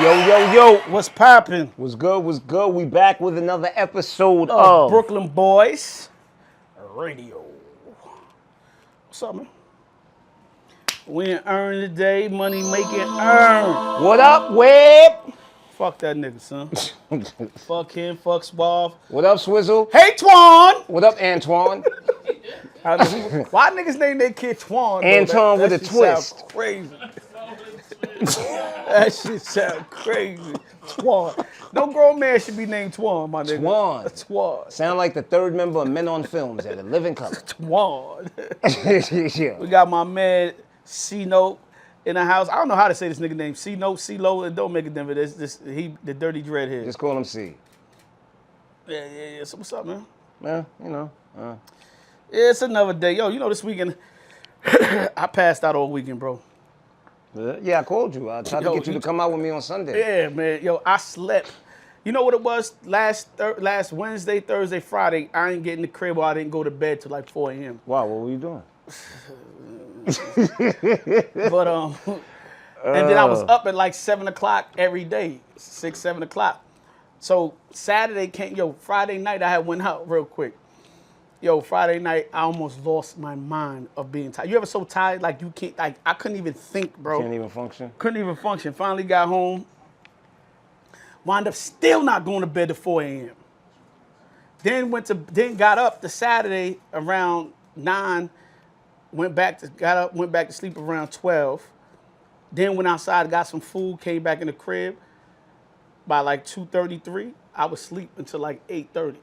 Yo, What's poppin'? what's good? We back with another episode of of Brooklyn Boys Radio. What's up, man? We ain't earn today, money making earn. What Up, Web? Fuck that nigga, son. Fuck him, fuck Suave. What up, Swizzle? Hey, Twan! What up, Antoine? Why niggas name their kid Twan? Antoine that with a shit twist. Sound crazy. That shit sound crazy. Twan. No grown man should be named Twan, my nigga. Twan. Sound like the third member of Men on Films at a living color. Twan. Yeah. We got my man C-Note in the house. I don't know how to say this nigga name. C-Note, C-Lo. It don't make a difference. He the dirty dreadhead. Just call him C. Yeah. So what's up, man? Yeah, you know. Yeah, it's another day. Yo, you know this weekend, I passed out all weekend, bro. Yeah, I called you. I tried to get you to come out with me on Sunday. Yeah, man. Yo, I slept. You know what it was? Last Wednesday, Thursday, Friday, I ain't get in the crib or I didn't go to bed till like 4 a.m. Wow, what were you doing? But and then I was up at like 7 o'clock every day, 6, 7 o'clock. So Saturday Friday night I had went out real quick. Yo, Friday night I almost lost my mind of being tired. You ever so tired like you can't, like I couldn't even think, bro. Can't even function? Couldn't even function. Finally got home. Wound up still not going to bed at 4 a.m. Then got up the Saturday around 9. Went back to sleep around 12. Then went outside, got some food, came back in the crib. By like 2:33, I was asleep until like 8:30.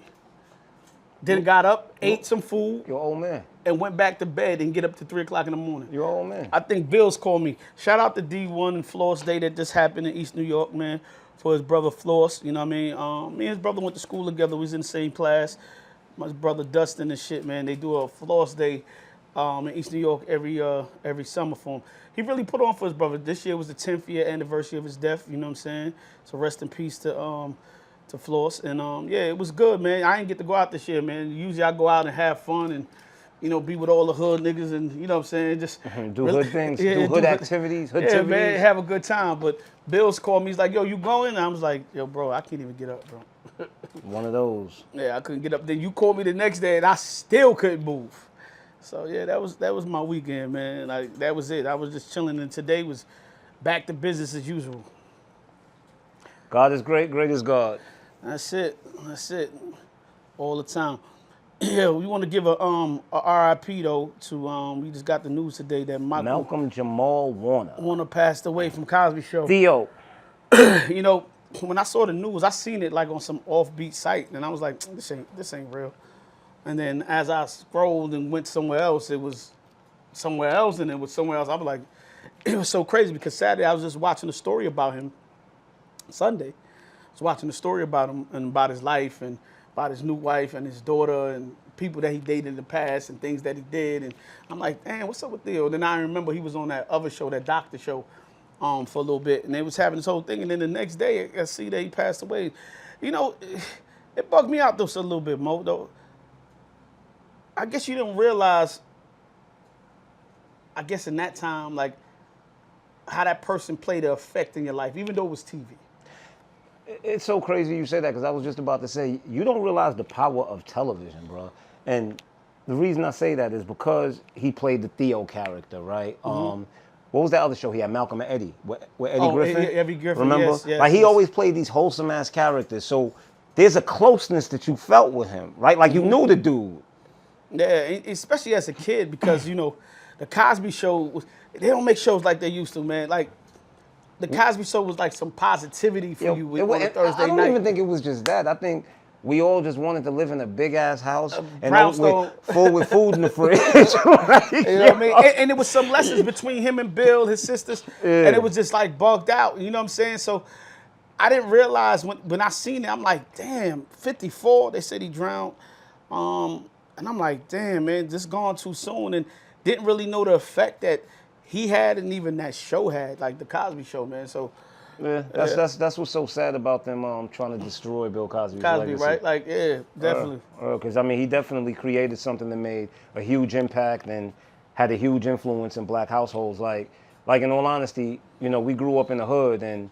Then got up, ate some food. You're an old man. And went back to bed and get up to 3 o'clock in the morning. You're an old man. I think Bill's called me. Shout out to D1 and Floss Day that just happened in East New York, man, for his brother Floss. You know what I mean? Me and his brother went to school together. We was in the same class. My brother Dustin and shit, man. They do a Floss Day in East New York every summer for him. He really put on for his brother. This year was the 10th year anniversary of his death. You know what I'm saying? So rest in peace to Floss. And yeah, it was good, man. I didn't get to go out this year, man. Usually I go out and have fun and, you know, be with all the hood niggas and, you know what I'm saying? Just do hood things, do hood activities, Yeah, man, have a good time. But Bill's called me. He's like, yo, you going? And I was like, yo, bro, I can't even get up, bro. One of those. Yeah, I couldn't get up. Then you called me the next day and I still couldn't move. So yeah, that was my weekend, man. Like that was it. I was just chilling, and today was back to business as usual. God is great, great is God. That's it. All the time. Yeah, we want to give a RIP though to we just got the news today that Malcolm Jamal Warner passed away from Cosby Show. Theo. You know, when I saw the news, I seen it like on some offbeat site, and I was like, this ain't real. And then as I scrolled and went somewhere else, it was somewhere else, and it was somewhere else. I was like, it was so crazy because Saturday I was just watching a story about him. Sunday, I was watching a story about him and about his life and about his new wife and his daughter and people that he dated in the past and things that he did. And I'm like, damn, what's up with Theo? Then I remember he was on that other show, that doctor show, for a little bit, and they was having this whole thing. And then the next day, I see that he passed away. You know, it bugged me out though a little bit, Mo, though. I guess you didn't realize, I guess in that time, like, how that person played an effect in your life, even though it was TV. It's so crazy you say that because I was just about to say, you don't realize the power of television, bro. And the reason I say that is because he played the Theo character, right? Mm-hmm. What was that other show he had, Malcolm and Eddie? With Eddie Griffin? Eddie Griffin, remember? yes. Like, he always played these wholesome-ass characters. So there's a closeness that you felt with him, right? Like, you knew the dude. Yeah, especially as a kid, because, you know, the Cosby Show, they don't make shows like they used to, man. Like, the Cosby Show was like some positivity for you on a Thursday night. I don't even think it was just that. I think we all just wanted to live in a big-ass house brownstone full with food in the fridge. Right? You know what I mean? And it was some lessons between him and Bill, his sisters, and it was just like bugged out. You know what I'm saying? So I didn't realize when I seen it, I'm like, damn, 54. They said he drowned. And I'm like, damn, man, just gone too soon. And didn't really know the effect that he had and even that show had, like the Cosby Show, man. So yeah, that's what's so sad about them trying to destroy Bill Cosby's legacy. Right? Like, yeah, definitely. Because, I mean, he definitely created something that made a huge impact and had a huge influence in black households. Like in all honesty, you know, we grew up in the hood, and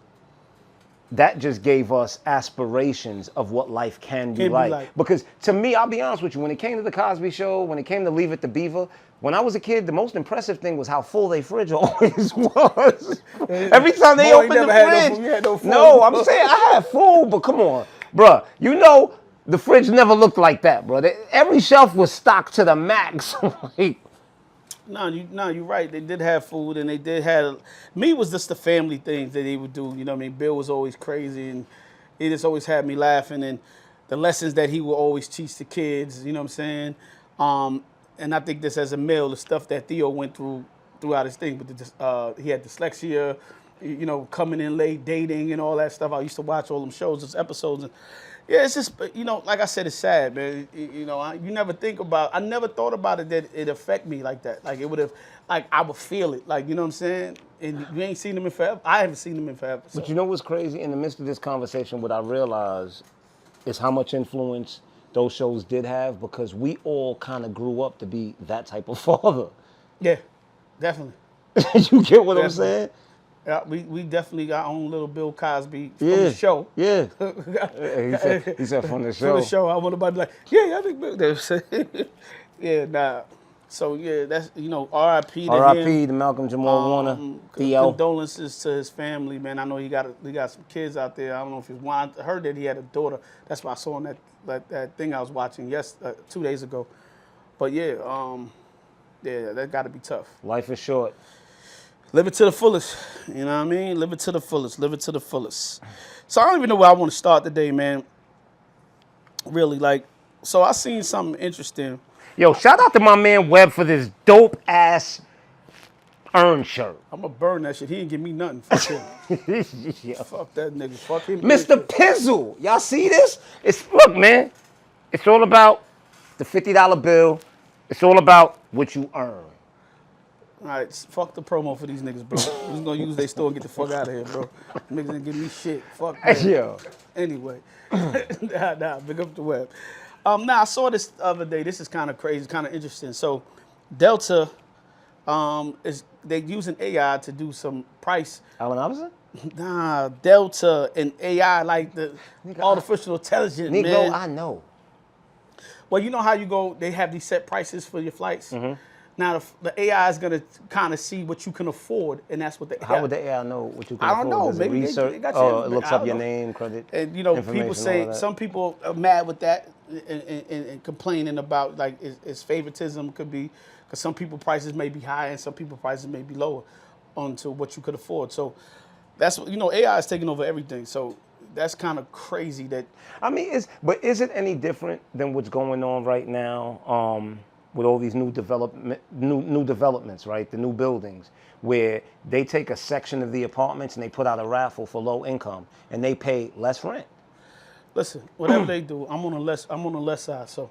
that just gave us aspirations of what life can be like. Because to me, I'll be honest with you, when it came to the Cosby Show, when it came to Leave It to Beaver, when I was a kid, the most impressive thing was how full their fridge always was. Every time they opened the fridge. No, I'm saying I had food, but come on, bruh. You know, the fridge never looked like that, bro. Every shelf was stocked to the max. Like, you're right. They did have food, and they did have. Me, it was just the family things that they would do. You know what I mean? Bill was always crazy, and he just always had me laughing. And the lessons that he would always teach the kids. You know what I'm saying? And I think this as a male, the stuff that Theo went throughout his thing. But he had dyslexia. You know, coming in late, dating, and all that stuff. I used to watch all them shows, those episodes. And, yeah, it's just, you know, like I said, it's sad, man. You know, you never think about, I never thought about it that it affect me like that. Like, it would have, like, I would feel it. Like, you know what I'm saying? And you ain't seen them in forever. I haven't seen them in forever. So. But you know what's crazy? In the midst of this conversation, what I realized is how much influence those shows did have, because we all kind of grew up to be that type of father. Yeah, definitely. You get what I'm saying? Yeah, we definitely got our own little Bill Cosby from the show. Yeah. he said from the show. From the show. I want to be like, yeah, I think Bill. Yeah, nah. So, yeah, that's, you know, R.I.P. to R.I.P. to Malcolm Jamal Warner. Theo. Condolences to his family, man. I know he got some kids out there. I don't know if he's one. I heard that he had a daughter. That's why I saw on that thing I was watching 2 days ago. But, yeah, that got to be tough. Life is short. Live it to the fullest. You know what I mean? Live it to the fullest. Live it to the fullest. So I don't even know where I want to start today, man. Really, like, so I seen something interesting. Yo, shout out to my man Webb for this dope ass Earn shirt. I'm gonna burn that shit. He didn't give me nothing. Fuck him. Yeah. Fuck that nigga. Fuck him. Mr. Pizzle. Y'all see this? Look, man. It's all about the $50 bill. It's all about what you earn. All right, fuck the promo for these niggas, bro. We're just gonna use their store and get the fuck out of here, bro. Niggas ain't give me shit. Fuck that. Yo. Anyway, big up the web. Now I saw this the other day. This is kind of crazy, kind of interesting. So, Delta, they using AI to do some price. Allen Iverson? Nah, Delta and AI, like the artificial intelligence, man. I know. Well, you know how you go, they have these set prices for your flights? Mm-hmm. Now, the AI is going to kind of see what you can afford, and that's what How would the AI know what you can afford? I don't know. Does Maybe it got it looks up your name, credit, and, you know, people say, some people are mad with that and complaining about, like, it's favoritism could be, because some people prices may be high and some people prices may be lower onto what you could afford. So that's, you know, AI is taking over everything. So that's kind of crazy that. I mean, but is it any different than what's going on right now with all these new developments, right? The new buildings, where they take a section of the apartments and they put out a raffle for low income and they pay less rent. Listen, whatever they do, I'm on the less side. So,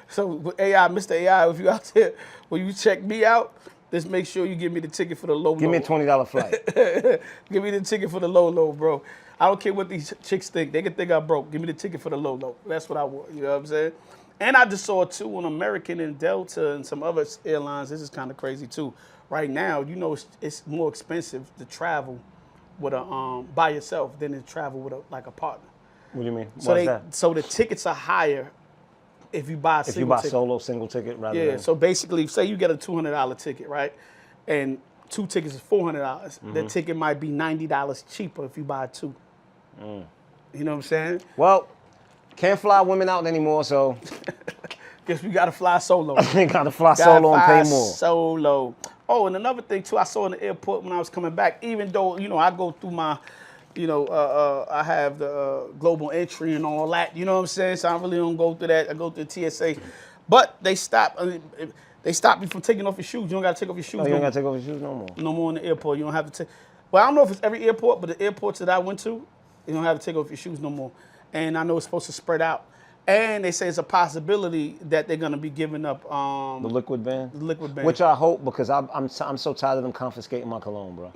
so AI, Mr. AI, if you out there, when you check me out, just make sure you give me the ticket for the low. Give me a $20 flight. Give me the ticket for the low, bro. I don't care what these chicks think. They can think I'm broke. Give me the ticket for the low. That's what I want. You know what I'm saying? And I just saw too on American and Delta and some other airlines. This is kind of crazy too. Right now, you know, it's more expensive to travel with by yourself than to travel with a partner. What do you mean? So the tickets are higher if you buy a single ticket. If you buy solo single ticket rather than. So basically, say you get a $200 ticket, right? And 2 tickets is $400. Mm-hmm. The ticket might be $90 cheaper if you buy 2. Mm. You know what I'm saying? Well, can't fly women out anymore, so. Guess we gotta fly solo. Gotta fly solo and pay more. Solo. Oh, and another thing too, I saw in the airport when I was coming back, even though, you know, I go through my, you know, I have the global entry and all that, you know what I'm saying? So I really don't go through that. I go through the TSA. But they stop me from taking off your shoes. You don't gotta take off your shoes. Oh, you don't gotta take off your shoes no more. No more in the airport. You don't have to take. Well, I don't know if it's every airport, but the airports that I went to, you don't have to take off your shoes no more. And I know it's supposed to spread out. And they say it's a possibility that they're gonna be giving up the liquid ban. The liquid ban. Which I hope, because I'm so tired of them confiscating my cologne, bro.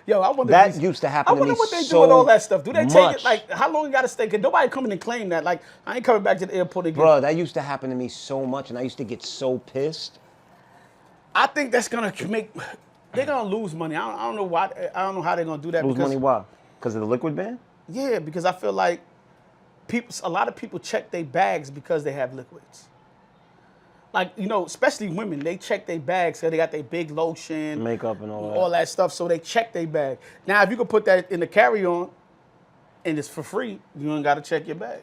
Yo, I wonder. That used to happen to me. I wonder what they do with all that stuff. Do they take it? Like, how long you gotta stay? Cause nobody coming and claim that. Like, I ain't coming back to the airport again. Bro, that used to happen to me so much, and I used to get so pissed. I think that's gonna make they're gonna lose money. I don't know why. I don't know how they're gonna do that. Lose money why? Because of the liquid ban? Yeah, because I feel like a lot of people check their bags because they have liquids. Like, you know, especially women, they check their bags so they got their big lotion, Makeup and all that. All that stuff, so they check their bag. Now, if you could put that in the carry-on and it's for free, you don't got to check your bag.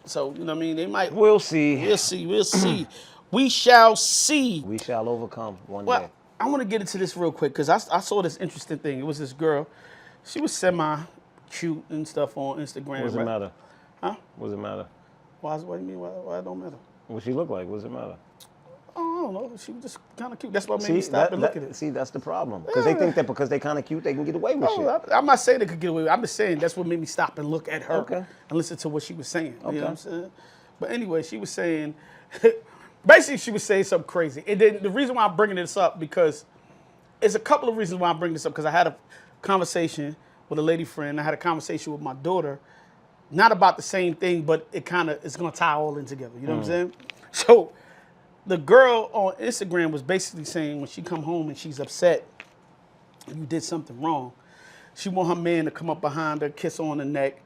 So, you know what I mean? They might. We'll see. We'll see. We'll see. We shall see. We shall overcome one day. Well, I want to get into this real quick because I saw this interesting thing. It was this girl. She was semi-cute and stuff on Instagram. What does it matter? Huh? What does it matter? What do you mean? Why it don't matter? What she look like? What does it matter? Oh, I don't know. She was just kind of cute. That's what made me stop and look at it. See, that's the problem. Because they think that because they kind of cute, they can get away with shit. I'm not saying they could get away with it. I'm just saying that's what made me stop and look at her Okay. and listen to what she was saying. Okay. You know what I'm saying? But anyway, she was saying, basically she was saying something crazy. And then the reason why I'm bringing this up, because there's a couple of reasons why I'm bringing this up, because I had a conversation with a lady friend. I had a conversation with my daughter, not about the same thing, but it's going to tie all in together. You know what I'm saying? So the girl on Instagram was basically saying when she come home and she's upset and you did something wrong, she want her man to come up behind her, kiss her on the neck,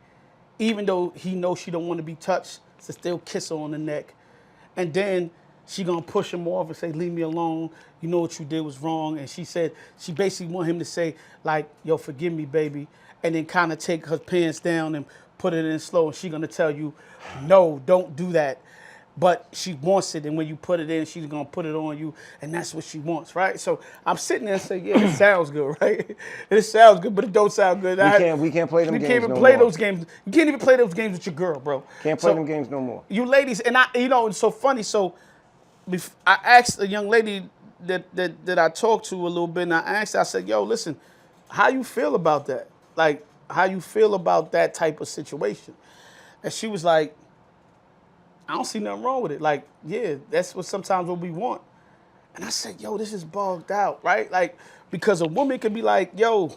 even though he knows she don't want to be touched, to still kiss her on the neck. And then she gonna push him off and say, leave me alone. You know what you did was wrong. And she said, she basically want him to say, like, yo, forgive me, baby. And then kind of take her pants down and put it in slow. And she gonna tell you, no, don't do that. But she wants it, and when you put it in, she's gonna put it on you, and that's what she wants, right? So I'm sitting there and say, yeah, it sounds good, right? It sounds good, but it don't sound good. We can't play them games. You can't even play those games. You can't even play those games with your girl, bro. Can't play them games no more. You ladies, and it's so funny. So I asked a young lady that I talked to a little bit, and I asked her, I said, yo, listen, how you feel about that? Like, how you feel about that type of situation? And she was like, I don't see nothing wrong with it. Like, yeah, that's sometimes what we want. And I said, yo, this is bugged out, right? Like, because a woman could be like, yo,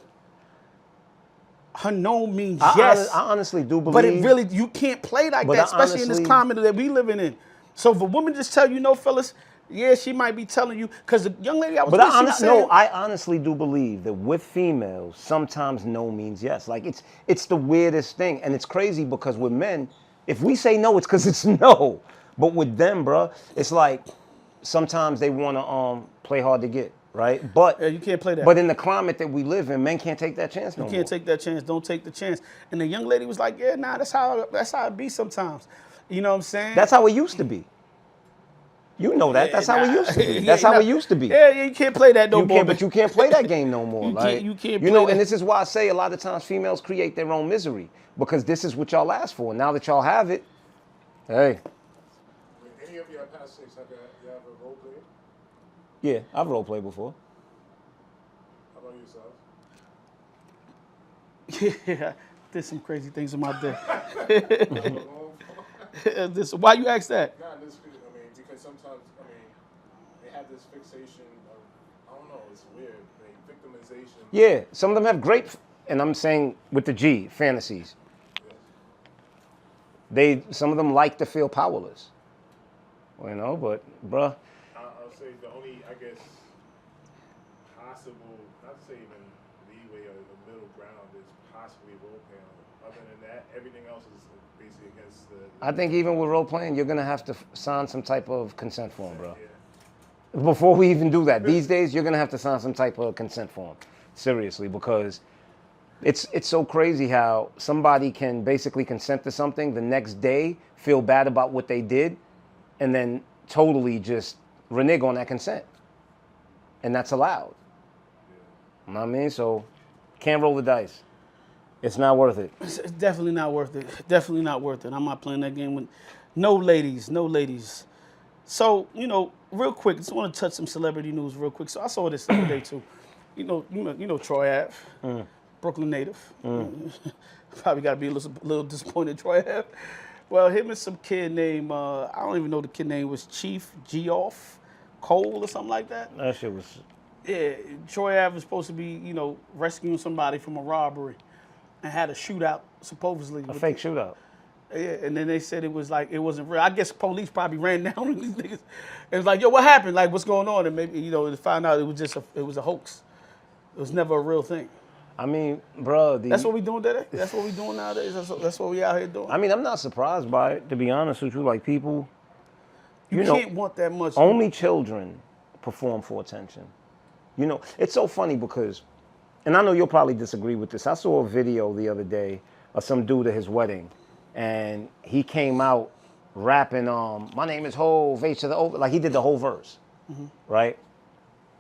her no means yes. I honestly do believe. But it really, you can't play like that, especially in this climate that we living in. So if a woman just tell you, no, fellas, yeah, she might be telling you, because the young lady I was with, I honestly do believe that with females, sometimes no means yes. Like, it's the weirdest thing. And it's crazy because with men, if we say no, it's because it's no. But with them, bro, it's like sometimes they want to play hard to get, right? But yeah, you can't play that. But in the climate that we live in, men can't take that chance no more. You can't take that chance. Don't take the chance. And the young lady was like, yeah, nah, that's how it be sometimes. You know what I'm saying? That's how it used to be. You know that. That's how it used to be. That's how it used to be. Yeah, you can't play that no more. But you can't play that game no more. You can't play that. And this is why I say a lot of times females create their own misery, because this is what y'all asked for. Now that y'all have it, hey. Any of your past six, have you ever role played? Yeah, I've role played before. How about yourself? Yeah, did some crazy things in my day. Why you ask that? Nah, because sometimes, they have this fixation of, I don't know, it's weird, victimization. Yeah, some of them have great, and I'm saying with the G, fantasies. Some of them like to feel powerless. You know, but, bruh. I'll say the only, I guess, possible, not to say even leeway or the middle ground is possibly role playing. Other than that, everything else is basically against the... I think even with role playing, you're going to have to sign some type of consent form, bro. Yeah. Before we even do that, these days, you're going to have to sign some type of consent form. Seriously, because it's so crazy how somebody can basically consent to something, the next day feel bad about what they did, and then totally just renege on that consent. And that's allowed. You know what I mean? So, can't roll the dice. It's not worth it. It's definitely not worth it. Definitely not worth it. I'm not playing that game with no ladies. So, real quick, just want to touch some celebrity news real quick. So I saw this the other day too. You know Troy Ave, Brooklyn native. Probably got to be a little disappointed, Troy Ave. Well, him and some kid named, I don't even know the kid name, was Chief Geoff Cole or something like that. That shit was... Yeah, Troy Ave was supposed to be, rescuing somebody from a robbery and had a shootout, supposedly. A fake shootout. Yeah, and then they said it was like it wasn't real. I guess police probably ran down on these niggas. It was like, yo, what happened? Like, what's going on? And maybe to find out it was just it was a hoax. It was never a real thing. I mean, bro, that's what we doing today. That's what we doing nowadays. That's what we out here doing. I mean, I'm not surprised by it, to be honest with you. Like people, you can't want that much. Only children perform for attention. You know, it's so funny because, and I know you'll probably disagree with this. I saw a video the other day of some dude at his wedding, and he came out rapping, my name is Hov, H to the O, like he did the whole verse, right?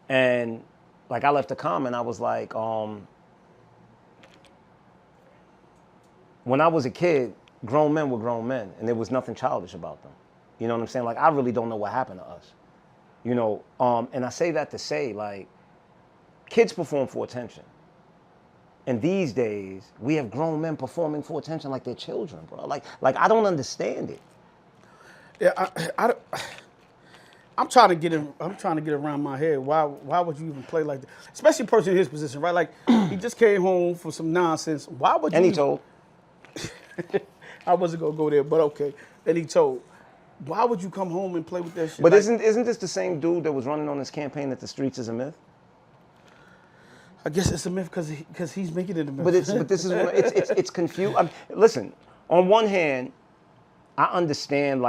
And like I left a comment, I was like, when I was a kid, grown men were grown men, and there was nothing childish about them. You know what I'm saying? Like, I really don't know what happened to us. You know, and I say that to say, like, kids perform for attention. And these days, we have grown men performing for attention like they're children, bro. Like I don't understand it. Yeah, I'm trying to get around my head. Why would you even play like that? Especially a person in his position, right? Like, he just came home for some nonsense. Why would you? And he told. I wasn't gonna go there, but okay. And he told. Why would you come home and play with that shit? But isn't this the same dude that was running on this campaign that the streets is a myth? I guess it's a myth because he's making it a myth. But this is it's confused. I mean, listen, on one hand, I understand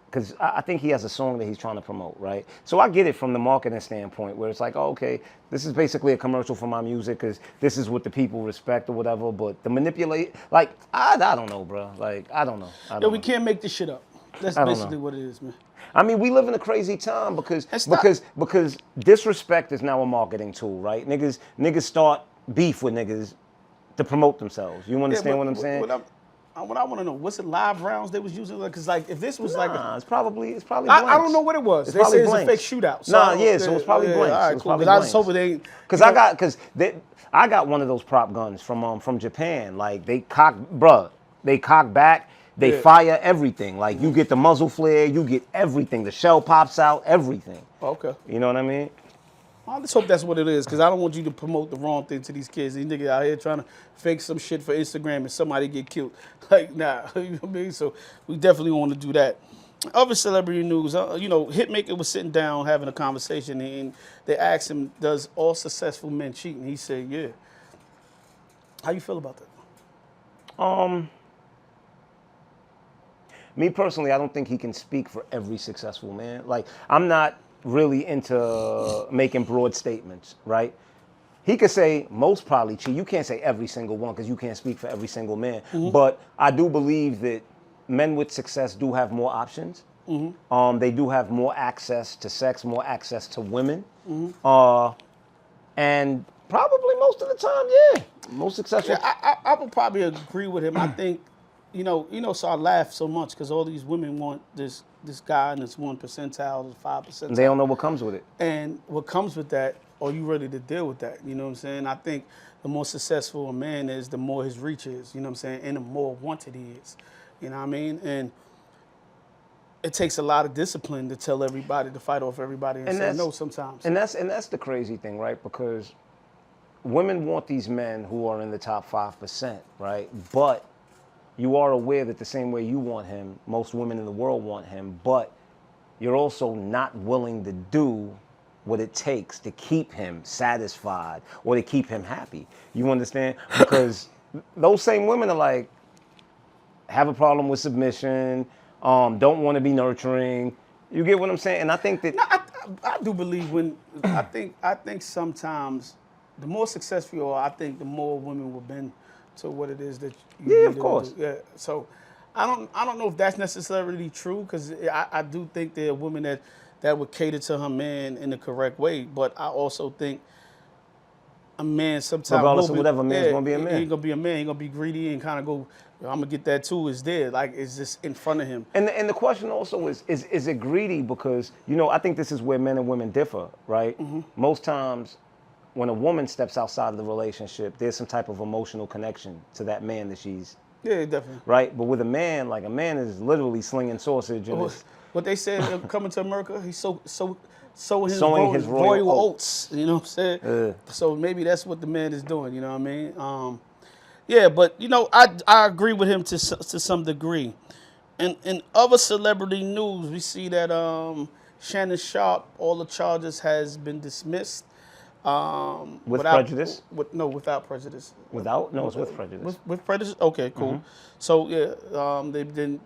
because I think he has a song that he's trying to promote, right? So I get it from the marketing standpoint, where it's like, oh, okay, this is basically a commercial for my music because this is what the people respect or whatever. But the manipulate, like, I don't know, bro. Like, I don't know. We can't make this shit up. That's basically what it is, man. I mean, we live in a crazy time because disrespect is now a marketing tool, right? Niggas start beef with niggas to promote themselves. You understand what I'm saying? What I want to know, what's the live rounds they was using? Because like, if this was it's probably blanks. I don't know what it was. They say it's a fake shootout. So so it's probably blanks. All right, cool. Because I just hope it ain't. Because I got one of those prop guns from Japan. Like they cock back. They fire everything. Like, you get the muzzle flare, you get everything. The shell pops out, everything. Okay. You know what I mean? I just hope that's what it is, because I don't want you to promote the wrong thing to these kids. These niggas out here trying to fake some shit for Instagram and somebody get killed. Like, nah. You know what I mean? So we definitely want to do that. Other celebrity news, Hitmaker was sitting down having a conversation, and they asked him, does all successful men cheat? And he said, yeah. How you feel about that? Me personally, I don't think he can speak for every successful man. Like, I'm not really into making broad statements, right? He could say most probably cheat. You can't say every single one because you can't speak for every single man. Mm-hmm. But I do believe that men with success do have more options. Mm-hmm. They do have more access to sex, more access to women. Mm-hmm. And probably most of the time, yeah. Most successful. Yeah, I would probably agree with him. I think, so I laugh so much because all these women want this guy in this 1 percentile, this 5 percentile. They don't know what comes with it. And what comes with that, are you ready to deal with that? You know what I'm saying? I think the more successful a man is, the more his reach is, you know what I'm saying? And the more wanted he is, you know what I mean? And it takes a lot of discipline to tell everybody, to fight off everybody and say no sometimes. And that's the crazy thing, right? Because women want these men who are in the top 5%, right? But you are aware that the same way you want him, most women in the world want him, but you're also not willing to do what it takes to keep him satisfied or to keep him happy. You understand? Because those same women are like, have a problem with submission, don't want to be nurturing. You get what I'm saying? And I think that... No, I do believe I think sometimes the more successful you are, I think the more women will bend to what it is that you need of course. To do. Yeah. So I don't know if that's necessarily true, because I do think there are women that would cater to her man in the correct way, but I also think a man sometimes, regardless of whatever man's gonna be a man. He ain't gonna be a man. He gonna be greedy and kind of go, I'm gonna get that too. Is there, like, it's just in front of him. And the question also is it greedy? Because I think this is where men and women differ, right? Mm-hmm. Most times, when a woman steps outside of the relationship, there's some type of emotional connection to that man that she's... Yeah, definitely. Right? But with a man, like, a man is literally slinging sausage. And what they said, coming to America, he's sowing his royal oats. You know what I'm saying? So maybe that's what the man is doing, you know what I mean? Yeah, but you know, I agree with him to some degree. And in other celebrity news, we see that Shannon Sharpe, all the charges has been dismissed. With prejudice? No, without prejudice. Without? No, it's with prejudice. With prejudice? Okay, cool. So yeah,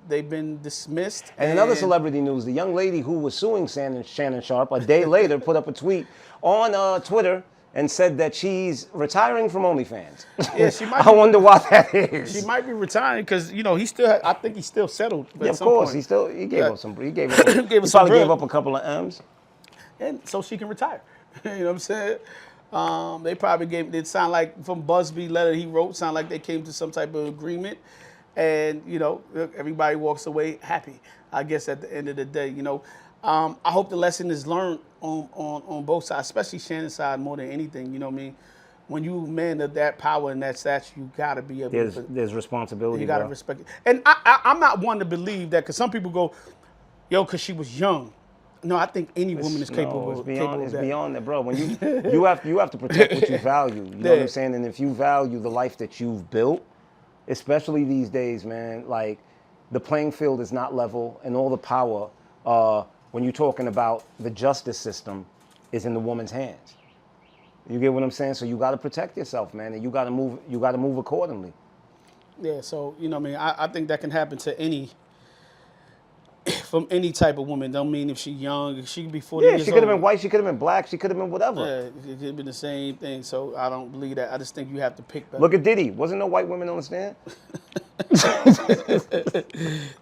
they've been dismissed. And in other celebrity news, the young lady who was suing Shannon Sharpe a day later put up a tweet on Twitter and said that she's retiring from OnlyFans. Yeah, she might. I wonder why that is. She might be retiring because you know I think he's still settled. Yeah, of course, point. he gave up some. He probably gave up a couple of M's. And so she can retire. You know what I'm saying? They probably it sound like from Busby letter he wrote, sound like they came to some type of agreement. And, you know, everybody walks away happy, I guess, at the end of the day. You know, I hope the lesson is learned on both sides, especially Shannon's side more than anything. You know what I mean? When you man of that power and that stature, you got to be able There's responsibility. You got to respect it. And I'm not one to believe that because some people go, yo, because she was young. No, I think any woman is capable of that. It's beyond that, bro. When you have to protect what you value. You know what I'm saying? And if you value the life that you've built, especially these days, man, like the playing field is not level, and all the power when you're talking about the justice system is in the woman's hands. You get what I'm saying? So you got to protect yourself, man, and you got to move. You got to move accordingly. Yeah. So you know, what I mean, I think that can happen to from any type of woman. Don't mean if she's young, she could be 40 years old. Yeah, she could have been white, she could have been black, she could have been whatever. Yeah, it could have been the same thing. So I don't believe that. I just think you have to pick better. Look at Diddy. Wasn't no white women on the stand?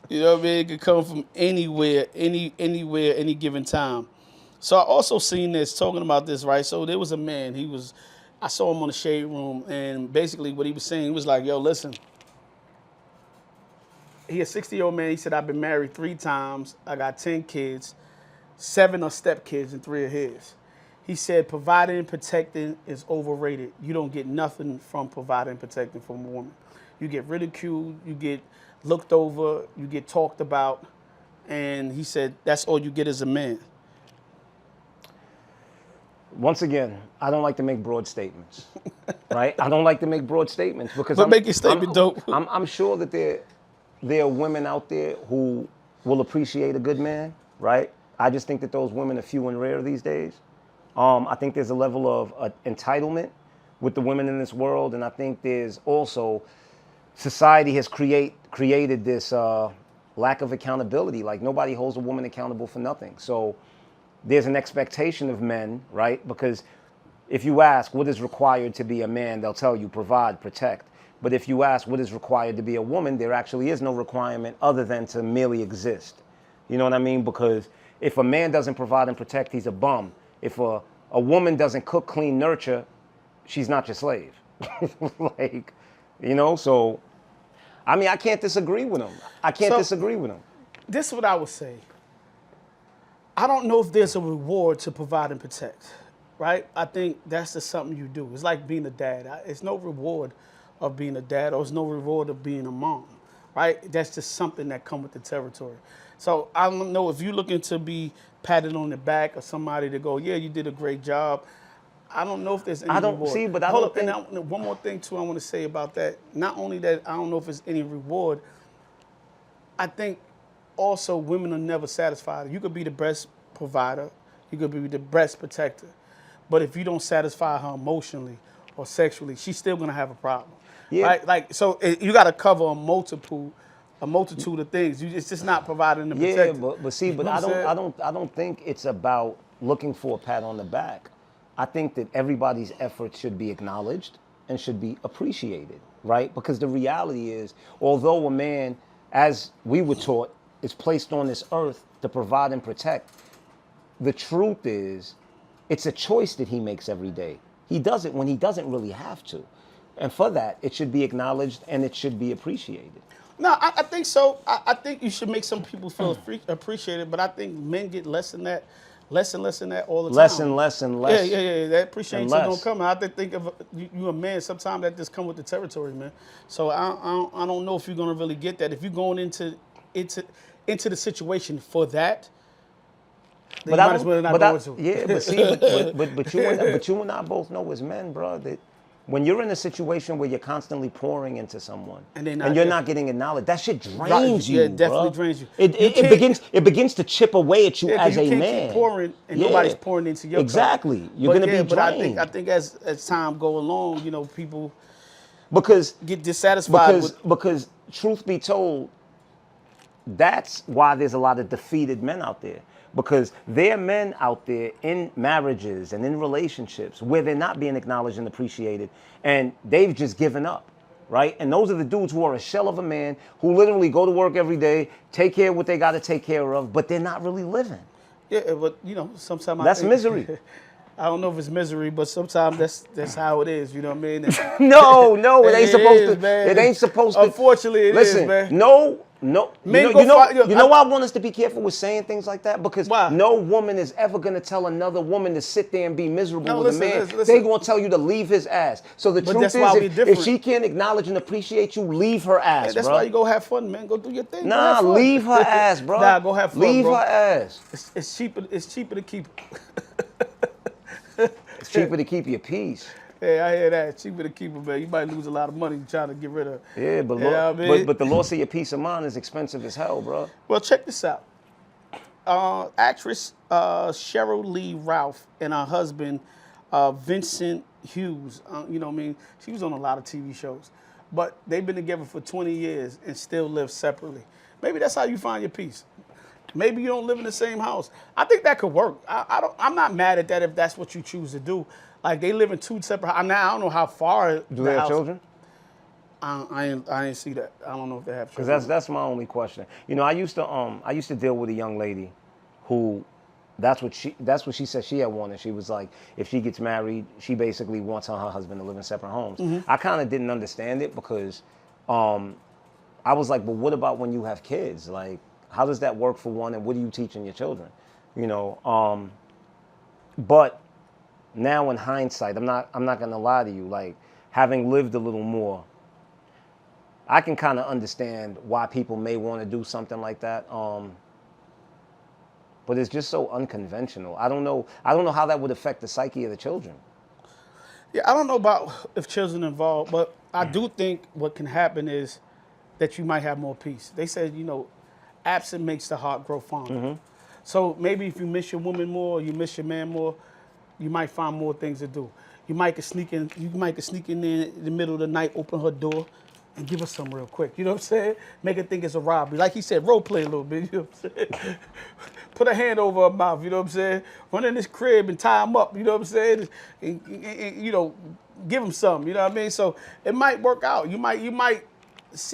You know what I mean? It could come from anywhere, anywhere, any given time. So I also seen this, talking about this, right? So there was a man, I saw him on the Shade Room, and basically what he was saying, he was like, yo, listen, he a 60-year-old man. He said, I've been married 3 times. I got 10 kids. 7 are stepkids and 3 are his. He said, providing and protecting is overrated. You don't get nothing from providing and protecting from a woman. You get ridiculed, you get looked over, you get talked about, and he said, that's all you get as a man. Once again, I don't like to make broad statements, right? I don't like to make broad statements because make your statement dope. I'm sure that there are women out there who will appreciate a good man, right? I just think that those women are few and rare these days. I think there's a level of entitlement with the women in this world, and I think there's also society has created this lack of accountability. Like nobody holds a woman accountable for nothing. So there's an expectation of men, right? Because if you ask what is required to be a man, they'll tell you provide, protect. But if you ask what is required to be a woman, there actually is no requirement other than to merely exist. You know what I mean? Because if a man doesn't provide and protect, he's a bum. If a woman doesn't cook, clean, nurture, she's not your slave. Like, you know, so, I mean, I can't disagree with him. disagree with him. This is what I would say. I don't know if there's a reward to provide and protect, right? I think that's just something you do. It's like being a dad. It's no reward of being a dad, or it's no reward of being a mom, right? That's just something that comes with the territory. So I don't know if you're looking to be patted on the back or somebody to go, yeah, you did a great job. I don't know if there's any reward. See, but I Hold don't up, think... And one more thing, too, I want to say about that. Not only that, I don't know if there's any reward. I think also women are never satisfied. You could be the best provider. You could be the best protector. But if you don't satisfy her emotionally or sexually, she's still going to have a problem. Yeah. Right? Like, so you got to cover a multitude of things. It's just not providing the protector. Yeah, but see, but I don't think it's about looking for a pat on the back. I think that everybody's efforts should be acknowledged and should be appreciated, right? Because the reality is, although a man, as we were taught, is placed on this earth to provide and protect, the truth is, it's a choice that he makes every day. He does it when he doesn't really have to. And for that, it should be acknowledged and it should be appreciated. No, I think so. I think you should make some people feel appreciated, but I think men get less than that all the time. Less and less and less. Yeah. That appreciation don't come. I think of you a man, sometimes that just come with the territory, man. So I don't know if you're gonna really get that. If you're going into the situation for that, then you might as well not go into it. Yeah, but see, but you and I both know as men, bro, that when you're in a situation where you're constantly pouring into someone and you're there. not getting acknowledged, that shit drains you. Yeah, it definitely bro. drains you. It begins to chip away at you as a man. You can't keep pouring and nobody's pouring into your exactly. cup. You're gonna be drained. But I think as time go along, you know, people get dissatisfied because truth be told, that's why there's a lot of defeated men out there. Because there are men out there in marriages and in relationships where they're not being acknowledged and appreciated, and they've just given up, right? And those are the dudes who are a shell of a man, who literally go to work every day, take care of what they got to take care of, but they're not really living. Yeah, but you know, sometimes that's misery. I don't know if it's misery, but sometimes that's how it is. You know what I mean? No, it ain't supposed to. Man. It ain't supposed to. Unfortunately, it is, man. No. You know why I want us to be careful with saying things like that? Because no woman is ever going to tell another woman to sit there and be miserable with a man. They're going to tell you to leave his ass. So the truth is, if she can't acknowledge and appreciate you, leave her ass, that's why you go have fun, man. Go do your thing. Nah, leave her ass, bro. Nah, go have fun, leave her ass. It's cheaper to keep. It's cheaper to keep your peace. Yeah, I hear that. It's cheaper to keep it, man. You might lose a lot of money trying to get rid of. Yeah, but but the loss of your peace of mind is expensive as hell, bro. Well, check this out. Actress Cheryl Lee Ralph and her husband Vincent Hughes. You know what I mean? She was on a lot of TV shows, but they've been together for 20 years and still live separately. Maybe that's how you find your peace. Maybe you don't live in the same house. I think that could work. I'm not mad at that if that's what you choose to do. Like, they live in two separate houses. Now, I don't know how far. Do they have children? I ain't see that. I don't know if they have children. Because that's my only question. You know, I used to deal with a young lady who, that's what she said she had wanted. She was like, if she gets married, she basically wants her and her husband to live in separate homes. Mm-hmm. I kind of didn't understand it because I was like, but what about when you have kids? Like, how does that work for one, and what are you teaching your children? You know, but now in hindsight, I'm not gonna lie to you, like, having lived a little more, I can kind of understand why people may want to do something like that. But it's just so unconventional. I don't know how that would affect the psyche of the children. Yeah, I don't know about if children involved, but I do think what can happen is that you might have more peace. They said, you know, absent makes the heart grow fonder. Mm-hmm. So maybe if you miss your woman more, or you miss your man more, you might find more things to do. You might sneak in there in the middle of the night, open her door, and give her some real quick. You know what I'm saying? Make her think it's a robbery. Like he said, role play a little bit. You know what I'm saying? Put a hand over her mouth. You know what I'm saying? Run in this crib and tie him up. You know what I'm saying? And, you know, give him some. You know what I mean? So it might work out. You might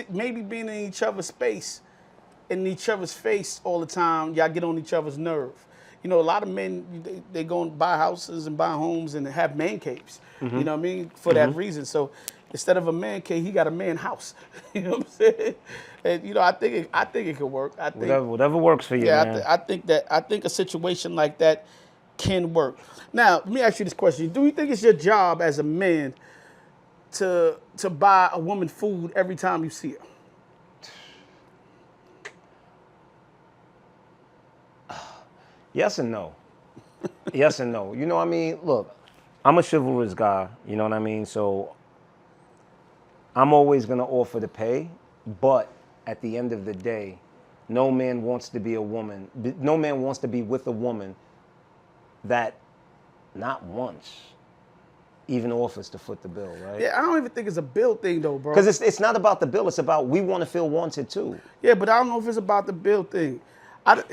maybe being in each other's space, in each other's face all the time. Y'all get on each other's nerve. You know, a lot of men, they go and buy houses and buy homes and have man caves. Mm-hmm. You know what I mean? For that reason. So instead of a man cave, he got a man house. You know what I'm saying? And you know, I think it could work. I think whatever works for you. Yeah, man. I think a situation like that can work. Now, let me ask you this question: do you think it's your job as a man to buy a woman food every time you see her? Yes and no. Yes and no. You know what I mean? Look, I'm a chivalrous guy. You know what I mean? So I'm always going to offer to pay. But at the end of the day, no man wants to be with a woman that not once even offers to foot the bill, right? Yeah, I don't even think it's a bill thing though, bro. Because it's not about the bill. It's about we want to feel wanted too. Yeah, but I don't know if it's about the bill thing.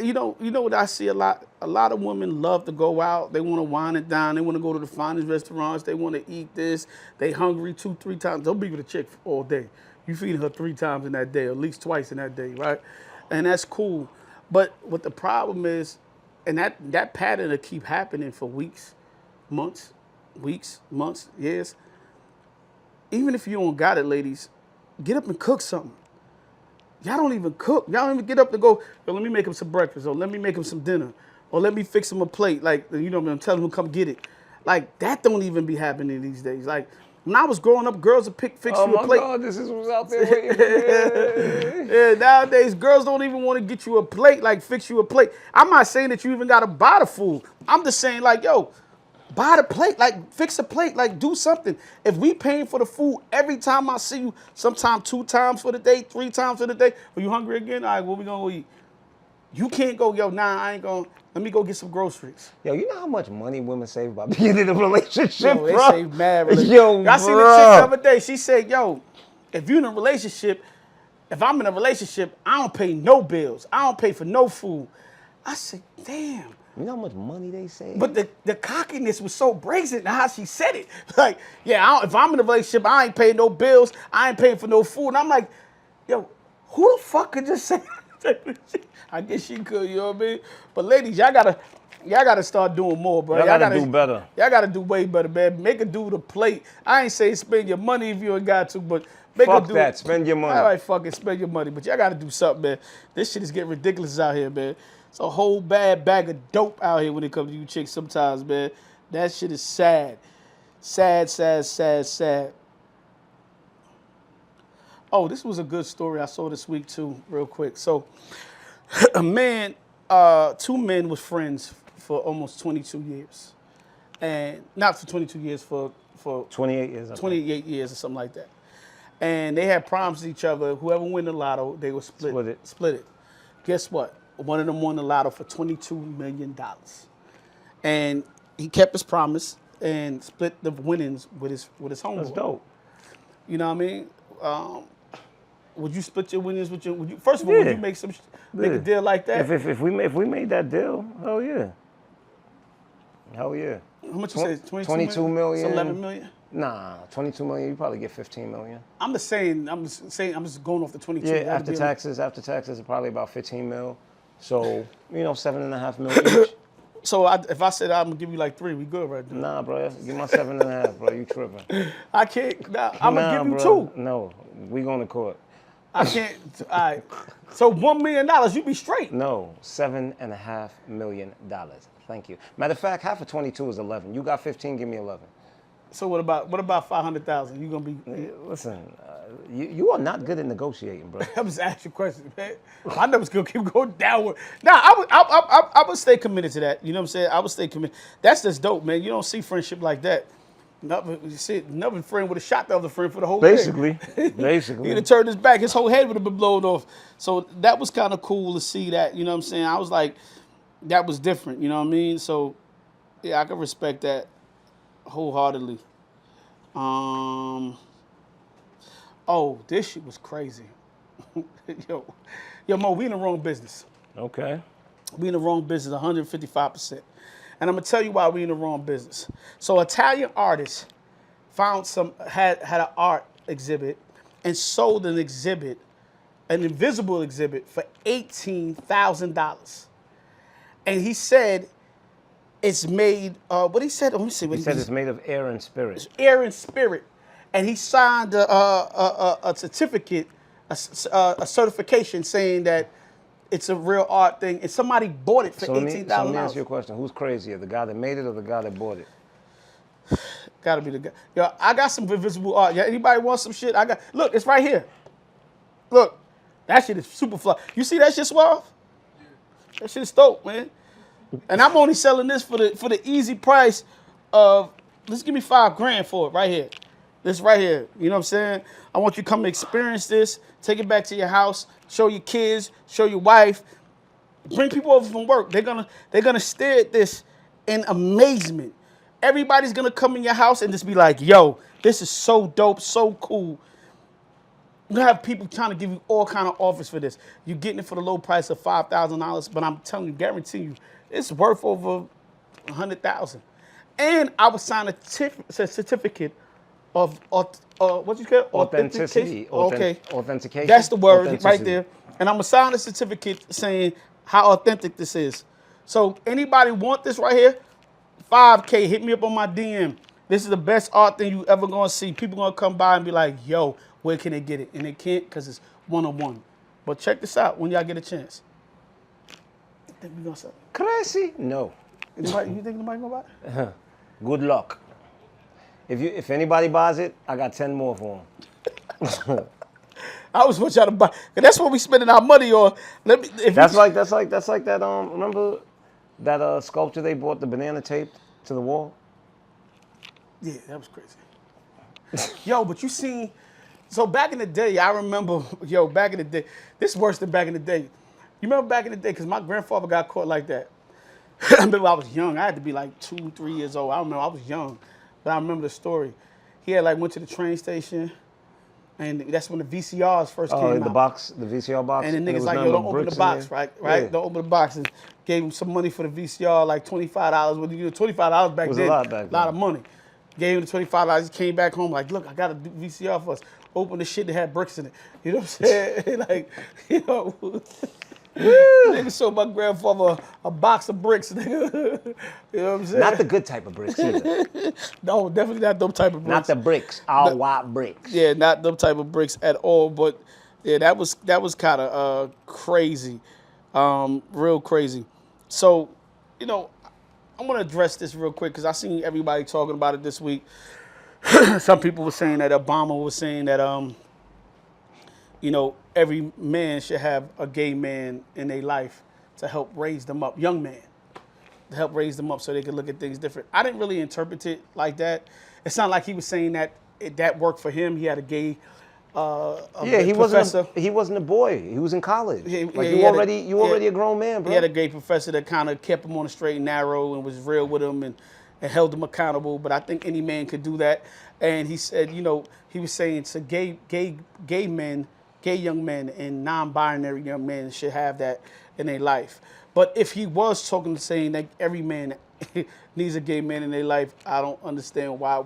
You know what I see a lot? A lot of women love to go out. They want to wine it down. They want to go to the finest restaurants. They want to eat this. They hungry 2-3 times. Don't be with a chick all day. You feed her 3 times in that day, or at least twice in that day, right? And that's cool. But what the problem is, and that pattern will keep happening for weeks, months, years. Even if you don't got it, ladies, get up and cook something. Y'all don't even cook. Y'all don't even get up to go, yo, let me make him some breakfast, or let me make him some dinner, or let me fix him a plate. Like, you know, I'm telling him to come get it. Like, that don't even be happening these days. Like, when I was growing up, girls would fix you a plate. Oh, my God, this is what's out there waiting for me. Yeah, nowadays, girls don't even want to get you a plate, like, fix you a plate. I'm not saying that you even got to buy the food. I'm just saying, like, yo, buy the plate, like fix a plate, like do something. If we paying for the food every time I see you, sometime 2 times for the day, 3 times for the day, are you hungry again? All right, what we gonna eat? You can't go, yo, nah, I ain't gonna, let me go get some groceries. Yo, you know how much money women save by being in a relationship, Yo, they bro? save mad relationship. Yo, I seen the chick the other day, she said, yo, if you in a relationship, if I'm in a relationship, I don't pay no bills. I don't pay for no food. I said, damn. You know how much money they save? But the cockiness was so brazen how she said it. Like, yeah, if I'm in a relationship, I ain't paying no bills. I ain't paying for no food. And I'm like, yo, who the fuck could just say that? I guess she could, you know what I mean? But ladies, y'all gotta start doing more, bro. Y'all gotta do better. Y'all gotta do way better, man. Make her do the plate. I ain't saying spend your money if you ain't got to, but make her do that. Spend your money. All right, fucking spend your money. But y'all gotta do something, man. This shit is getting ridiculous out here, man. It's a whole bad bag of dope out here when it comes to you chicks sometimes, man. That shit is sad. Sad, sad, sad, sad. Oh, this was a good story I saw this week too, real quick. So, a man, 2 men was friends for almost 22 years. And not for 22 years, for 28 years. 28 years or something like that. And they had promised each other, whoever win the lotto, they would split it. Guess what? One of them won the lotto for $22 million. And he kept his promise and split the winnings with his homeboy. That's dope. You know what I mean? Would you split your winnings with first of all, would you make a deal like that? If we made that deal, hell yeah. Hell yeah. How much you say? 22 million. It's 11 million? Nah, 22 million, you probably get 15 million. I'm just going off the 22. Yeah, after taxes, it's probably about 15 mil. So, 7.5 million each. So if I said I'm gonna give you like 3, we good right now? Nah, bro, give my 7.5, bro. You tripping? I can't. Nah, I'm gonna give you 2. No, we going to court. I can't. All right. So $1 million, you be straight. No, $7.5 million. Thank you. Matter of fact, half of 22 is 11. You got 15, give me 11. So what about 500,000? You gonna be? Listen, you are not good at negotiating, bro. I'm just asking questions, man. My numbers gonna keep going downward. Nah, I would stay committed to that. You know what I'm saying? I would stay committed. That's just dope, man. You don't see friendship like that. Another friend would have shot the other friend for the whole Basically. He'd have turned his back. His whole head would have been blown off. So that was kind of cool to see that. You know what I'm saying? I was like, that was different. You know what I mean? So, yeah, I can respect that wholeheartedly. Oh, this shit was crazy. Yo, Mo, we in the wrong business. Okay. We in the wrong business, 155%. And I'm gonna tell you why we in the wrong business. So Italian artists had an art exhibit and sold an invisible exhibit for $18,000. And he said it's made, what he said, let me see. He said it's made of air and spirit. It's air and spirit. And he signed a certificate, a certification saying that it's a real art thing, and somebody bought it for $18,000. So let me ask you a question. Who's crazier, the guy that made it or the guy that bought it? Gotta be the guy. Yo, I got some invisible art. Yeah, anybody want some shit? Look, it's right here. Look, that shit is super fly. You see that shit, Suave? That shit is dope, man. And I'm only selling this for the easy price of, let's give me $5,000 for it right here. This right here, you know what I'm saying? I want you to come experience this, take it back to your house, show your kids, show your wife, bring people over from work. They're gonna stare at this in amazement. Everybody's gonna come in your house and just be like, yo, this is so dope, so cool. You're gonna have people trying to give you all kind of offers for this. You're getting it for the low price of $5,000, but I'm telling you, guarantee you, it's worth over $100,000. And I would sign a certificate of what you call authenticity. Okay, authentication. that's the word right there. And I'm gonna sign a certificate saying how authentic this is. So anybody want this right here? $5,000. Hit me up on my DM. This is the best art thing you ever gonna see. People gonna come by and be like, "Yo, where can they get it?" And they can't because it's one-on-one. But check this out when y'all get a chance. You think we gonna sell it? Crazy? No. You think nobody gonna buy it? Good luck. If anybody buys it, I got 10 more for them. I always want y'all to buy, cause that's what we spending our money on. That's like that. Remember that sculpture they bought the banana tape to the wall? Yeah, that was crazy. Yo, but you seen, so back in the day, I remember, back in the day, this is worse than back in the day. You remember back in the day, because my grandfather got caught like that. I remember I was young. I had to be like 2, 3 years old. I don't know. I was young, but I remember the story. He had like went to the train station, and that's when the VCRs first came out. The box, the VCR box. And the niggas like, yo, don't open the box, right? Yeah. Don't open the box. And gave him some money for the VCR, like $25. When you get $25 back then, a lot of money. Gave him the $25. He came back home like, look, I got a VCR for us. Open the shit that had bricks in it. You know what I'm saying? Like, you know. Nigga showed my grandfather a box of bricks, nigga. You know what I'm saying? Not the good type of bricks either. No, definitely not them type of bricks. Not the bricks, all white bricks. Yeah, not them type of bricks at all. But yeah, that was kind of crazy, real crazy. So, you know, I'm gonna address this real quick because I seen everybody talking about it this week. Some people were saying that Obama was saying that you know, every man should have a gay man in their life to help raise them up, young man, to help raise them up so they can look at things different. I didn't really interpret it like that. It's not like he was saying that that worked for him. He had a gay he professor. wasn't a boy. He was in college. You already a grown man, bro. He had a gay professor that kind of kept him on the straight and narrow and was real with him and held him accountable. But I think any man could do that. And he said, you know, he was saying to gay young men and non-binary young men should have that in their life. But if he was saying that every man needs a gay man in their life, I don't understand why.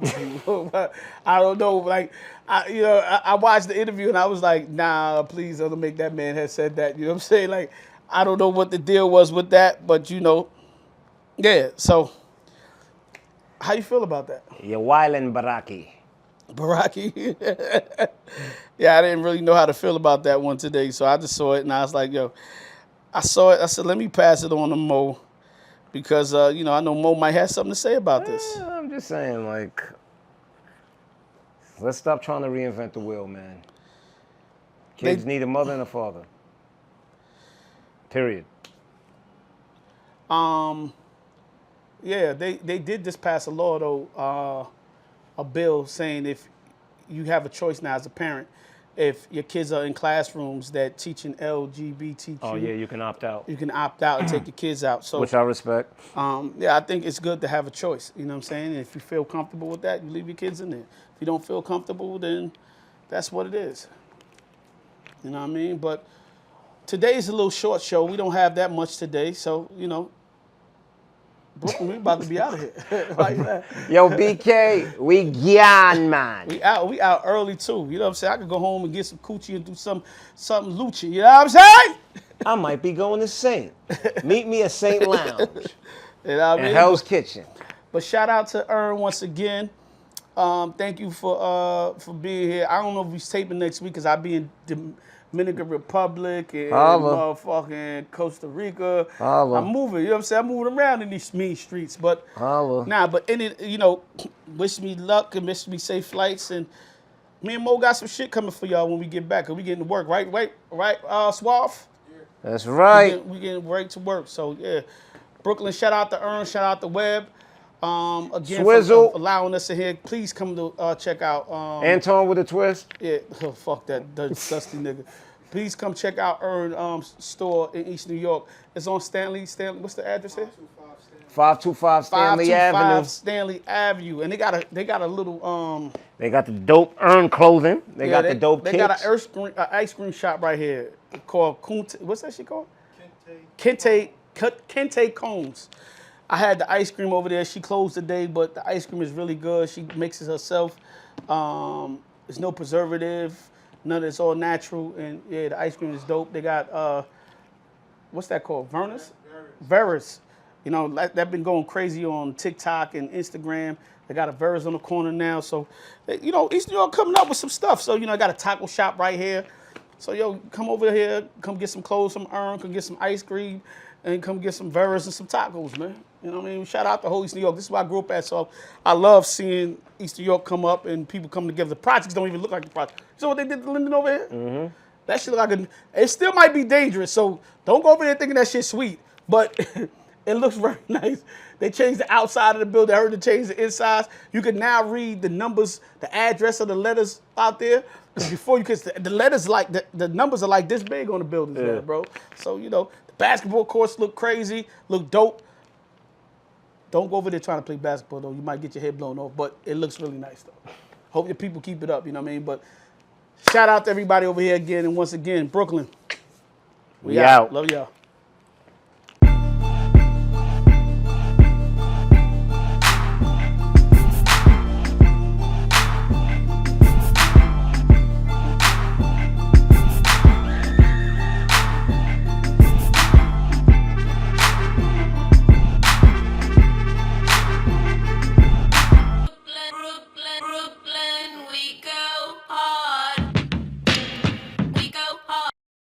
I don't know. Like, I watched the interview and I was like, nah, please don't make that man have said that. You know what I'm saying? Like, I don't know what the deal was with that, but you know, yeah. So, how you feel about that? You're wildin' Baraki. Yeah, I didn't really know how to feel about that one today, so I just saw it and I was like, yo, I saw it. I said, let me pass it on to Mo because, you know, I know Mo might have something to say about this. I'm just saying, like, let's stop trying to reinvent the wheel, man. Kids need a mother and a father. Period. Yeah, they did just pass a law, though, a bill saying if you have a choice now as a parent, if your kids are in classrooms that teaching LGBTQ. Oh, yeah, you can opt out. You can opt out and take your kids out. So, which I respect. Yeah, I think it's good to have a choice. You know what I'm saying? And if you feel comfortable with that, you leave your kids in there. If you don't feel comfortable, then that's what it is. You know what I mean? But today's a little short show. We don't have that much today. So, you know, Brooklyn, we about to be out of here. Like that. Yo, BK, we gyan, man. We out early too. You know what I'm saying? I could go home and get some coochie and do something lucha. You know what I'm saying? I might be going to Saint. Meet me at Saint Lounge. You know what I mean? Hell's Kitchen. But shout out to Ern once again. Thank you for being here. I don't know if we're taping next week because I'll be in Dominican Republic and motherfucking Costa Rica. I'm moving, you know what I'm saying? I'm moving around in these mean streets. But you know, wish me luck and wish me safe flights. And me and Mo got some shit coming for y'all when we get back. Cause we getting to work, right, Swaff? Yeah. That's right. We getting right to work. So yeah. Brooklyn, shout out to Ern, shout out to Webb. Again, for allowing us to hear. Please come to check out Anton with a twist. Yeah, fuck that dusty nigga. Please come check out Ern store in East New York. It's on Stanley. What's the address here? 525 Stanley Avenue. Stanley Avenue, and they got a little They got the dope Ern clothing. They got the dope. They got an ice cream shop right here called what's that shit called? Kente Combs. I had the ice cream over there. She closed today, but the ice cream is really good. She makes it herself. There's no preservative. None of it's all natural. And yeah, the ice cream is dope. They got, what's that called? Veris. You know, they've been going crazy on TikTok and Instagram. They got a Veris on the corner now. So, you know, East New York coming up with some stuff. So, you know, I got a taco shop right here. So, yo, come over here. Come get some clothes from Ern. Come get some ice cream. And come get some Veris and some tacos, man. You know what I mean? Shout out to whole East New York. This is where I grew up at, so I love seeing East New York come up and people come together. The projects don't even look like the project. You know what they did to Linden over here? Mm-hmm. That shit look like it still might be dangerous, so don't go over there thinking that shit's sweet. But It looks very nice. They changed the outside of the building. I heard they changed the inside. You can now read the numbers, the address of the letters out there. Because before you could, the letters like, the numbers are like this big on the buildings now, bro. So, you know, the basketball courts look crazy, look dope. Don't go over there trying to play basketball, though. You might get your head blown off, but it looks really nice, though. Hope your people keep it up, you know what I mean? But shout out to everybody over here again. And once again, Brooklyn. We out. Love y'all.